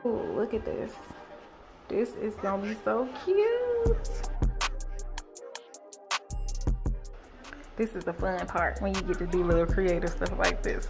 Oh, look at this. This is gonna be so cute. This is the fun part when you get to do little creative stuff like this.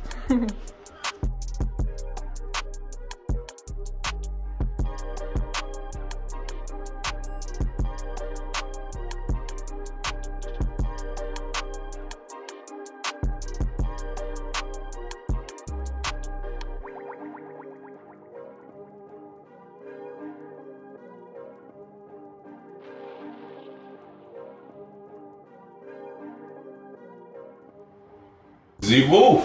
Z-Woo.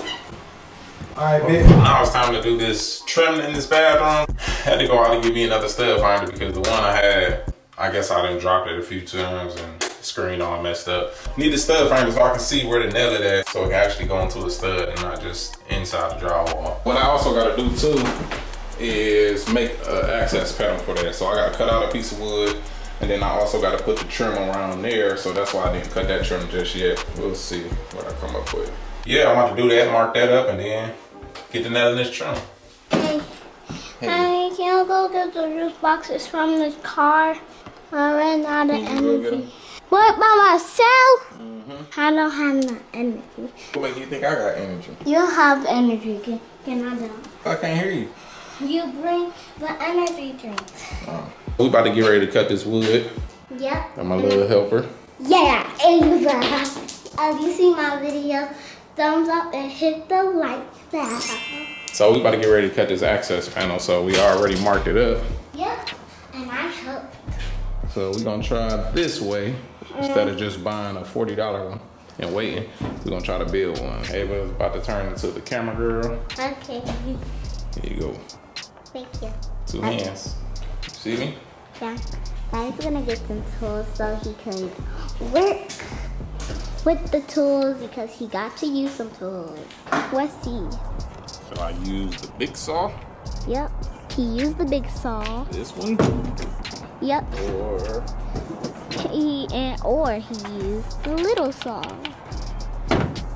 Alright, bitch. Now it's time to do this trim in this bathroom. Had to go out and get me another stud finder because the one I had, I guess I done dropped it a few times and the screen all messed up. Need a stud finder so I can see where to nail it at so it can actually go into a stud and not just inside the drywall. What I also gotta do too is make an access panel for that. So I gotta cut out a piece of wood and then I also gotta put the trim around there. So that's why I didn't cut that trim just yet. We'll see what I come up with. Yeah, I'm about to do that, mark that up, and then get the nailing this trim. Hey, can I go get the juice boxes from the car? I ran out of energy. What, by myself? I don't have no energy. What makes you think I got energy? You have energy, can I don't? I can't hear you. You bring the energy drinks. Oh. We about to get ready to cut this wood. Yep. I'm my little helper. Yeah, Ava. You see my video? Thumbs up and hit the like button. So we about to get ready to cut this access panel. So we already marked it up. Yep, and I helped. So we're gonna try this way instead of just buying a $40 one and waiting. We're gonna try to build one. Ava's about to turn into the camera girl. Okay. Here you go. Thank you. Two hands. You see me? Yeah. Daddy's gonna get some tools so he can work with the tools because he got to use some tools. Let's see. Should I use the big saw? Yep. He used the big saw. This one? Yep. Or he used the little saw.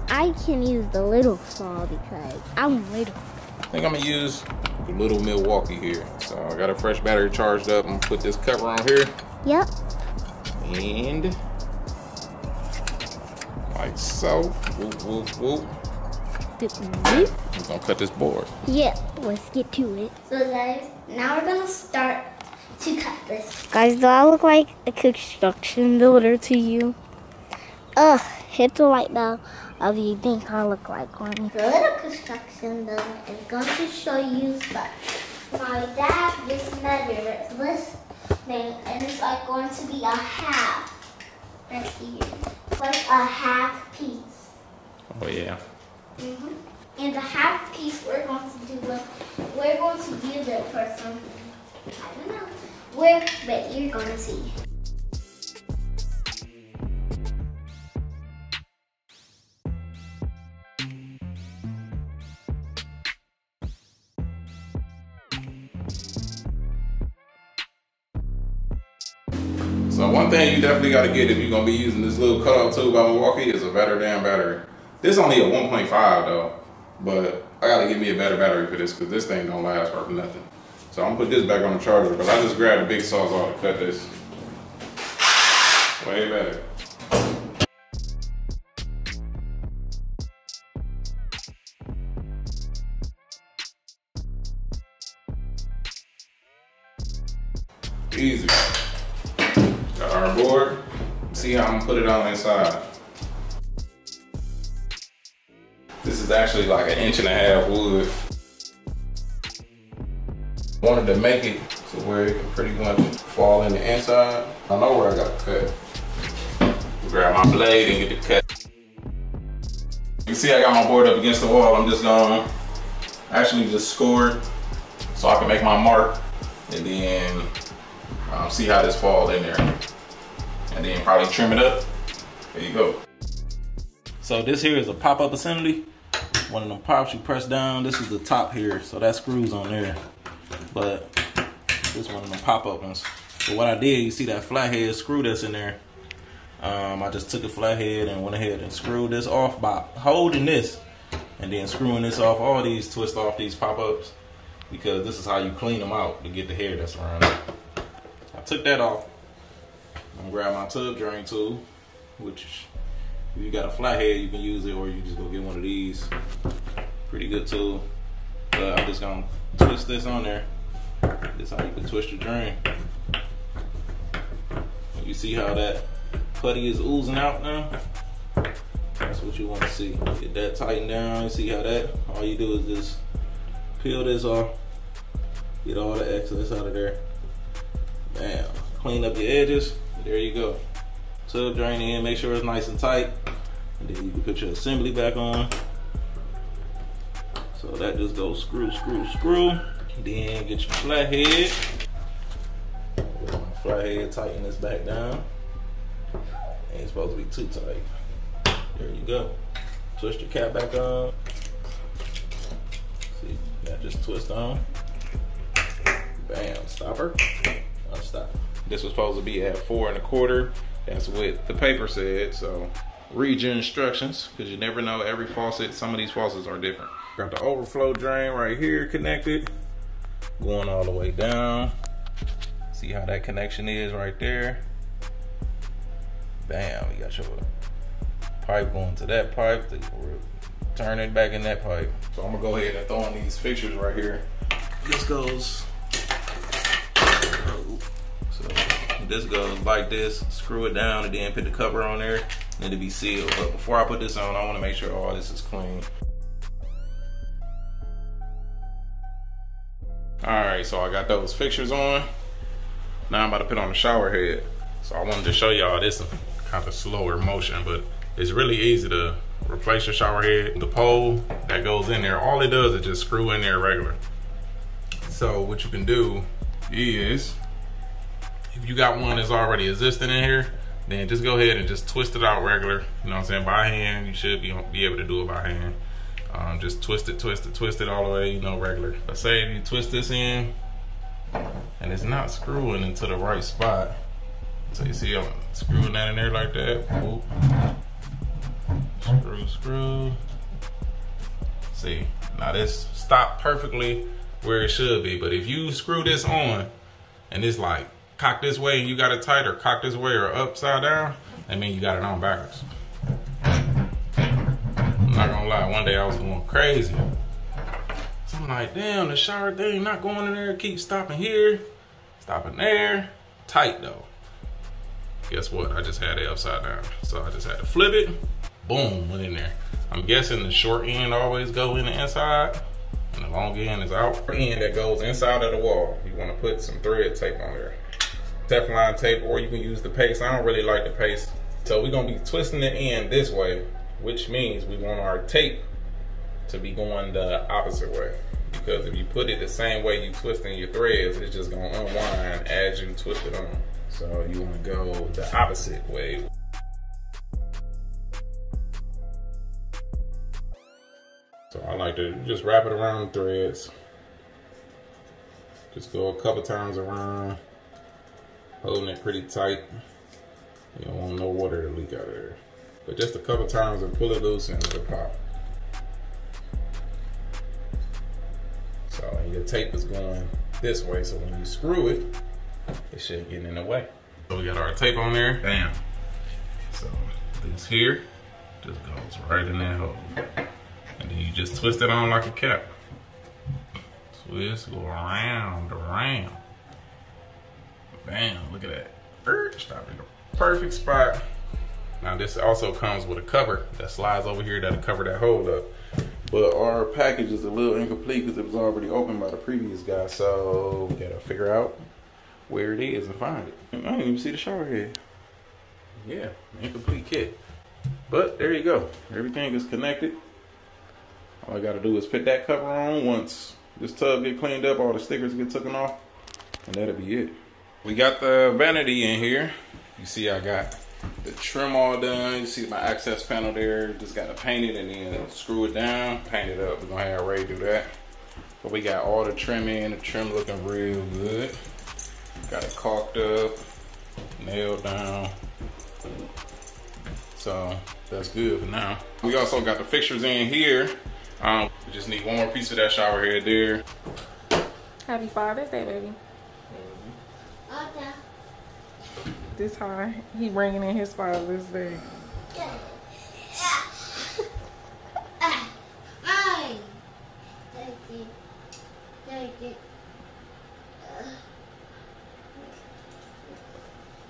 I can use the little saw because I'm little. I think I'm gonna use the little Milwaukee here. So I got a fresh battery charged up. I'm gonna put this cover on here. Yep. And like so. Whoop, whoop, whoop. We're gonna cut this board. Yep, let's get to it. So guys, now we're gonna start to cut this. Guys, do I look like a construction builder to you? Hit the like now if you think I look like one. The little construction builder is going to show you that my dad just measured this thing and it's like going to be a half right here. Like a half piece. Oh yeah. And the half piece we're going to do, we're going to use it for something. I don't know. But you're going to see. So one thing you definitely got to get if you're going to be using this little cutout tool by Milwaukee is a better damn battery. This is only a 1.5 though, but I got to get me a better battery for this because this thing don't last for nothing. So I'm going to put this back on the charger, but I just grabbed a big sawzall to cut this. Way better. Easy. Got our board. See how I'm gonna put it on inside. This is actually like 1.5 inches wood. Wanted to make it to where it can pretty much fall in the inside. I know where I got to cut. Grab my blade and get the cut. You see I got my board up against the wall. I'm just gonna actually just score it so I can make my mark and then see how this falls in there. And then probably trim it up. There you go. So this here is a pop-up assembly. One of them pops you press down. This is the top here, so that screws on there. But this one of them pop-up ones. So what I did, you see that flathead screw that's in there. I just took a flathead and went ahead and screwed this off by holding this and then screwing this off. All these twist off these pop-ups because this is how you clean them out to get the hair that's around it. I took that off. I'm gonna grab my tub drain tool, which if you got a flathead you can use it, or you just go get one of these. Pretty good tool. But I'm just gonna twist this on there. This is how you can twist your drain. You see how that putty is oozing out now? That's what you want to see. Get that tightened down. See how that? All you do is just peel this off. Get all the excess out of there. Bam. Clean up your edges. There you go. Tub drain in. Make sure it's nice and tight. And then you can put your assembly back on. So that just goes screw, screw, screw. Then get your flathead. With my flathead, tighten this back down. Ain't supposed to be too tight. There you go. Twist your cap back on. See, that just twist on. Bam, stopper. Unstop. This was supposed to be at 4 1/4. That's what the paper said. So read your instructions, because you never know. Every faucet, some of these faucets are different. Got the overflow drain right here connected, going all the way down. See how that connection is right there. Bam, you got your pipe going to that pipe, turn it back in that pipe. So I'm gonna go ahead and throw in these fixtures right here. This goes, so this goes like this, screw it down and then put the cover on there and it'll be sealed. But before I put this on, I wanna make sure all this is clean. All right, so I got those fixtures on. Now I'm about to put on the shower head. So I wanted to show y'all this kind of slower motion, but it's really easy to replace your shower head. The pole that goes in there, all it does is just screw in there regular. So what you can do is, if you got one that's already existing in here, then just go ahead and just twist it out regular. You know what I'm saying? By hand, you should be able to do it by hand. Just twist it all the way, you know, regular. Let's say if you twist this in and it's not screwing into the right spot. So you see I'm screwing that in there like that. Boop. Screw, screw. See, now this stopped perfectly where it should be. But if you screw this on and it's like cock this way and you got it tight, or cock this way or upside down, that means you got it on backwards. I'm not gonna lie, one day I was going crazy. So I'm like, damn, the shower thing not going in there, keep stopping here, stopping there. Tight though. Guess what? I just had it upside down. So I just had to flip it, boom, went in there. I'm guessing the short end always go in the inside and the long end is out. The end that goes inside of the wall, you wanna put some thread tape on there. Teflon tape, or you can use the paste. I don't really like the paste. So we're gonna be twisting the end this way, which means we want our tape to be going the opposite way. Because if you put it the same way you twisting your threads, it's just gonna unwind as you twist it on. So you wanna go the opposite way. So I like to just wrap it around the threads. Just go a couple times around, holding it pretty tight. You don't want no water to leak out of there. But just a couple times and pull it loose and it'll pop. So your tape is going this way, so when you screw it, it shouldn't get in the way. So we got our tape on there, bam. So this here just goes right in that hole. And then you just twist it on like a cap. Twist, go around, around. Bam, look at that. Stop in the perfect spot. Now this also comes with a cover that slides over here that'll cover that hole up. But our package is a little incomplete because it was already opened by the previous guy. So we gotta figure out where it is and find it. I didn't even see the shower head. Yeah, incomplete kit. But there you go. Everything is connected. All I gotta do is put that cover on. Once this tub get cleaned up, all the stickers get taken off, and that'll be it. We got the vanity in here. You see I got the trim all done. You see my access panel there. Just got to paint it and then screw it down, paint it up. We're gonna have Ray do that. But we got all the trim in. The trim looking real good. Got it caulked up, nailed down. So that's good for now. We also got the fixtures in here. We just need one more piece of that shower head there. Happy Father's Day, baby. Okay. This high, he bringing in his Father's Day.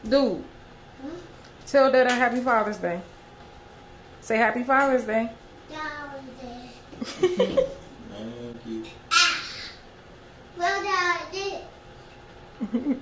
Dude, tell Dada Happy Father's Day. Say Happy Father's Day. Thank you. Well done.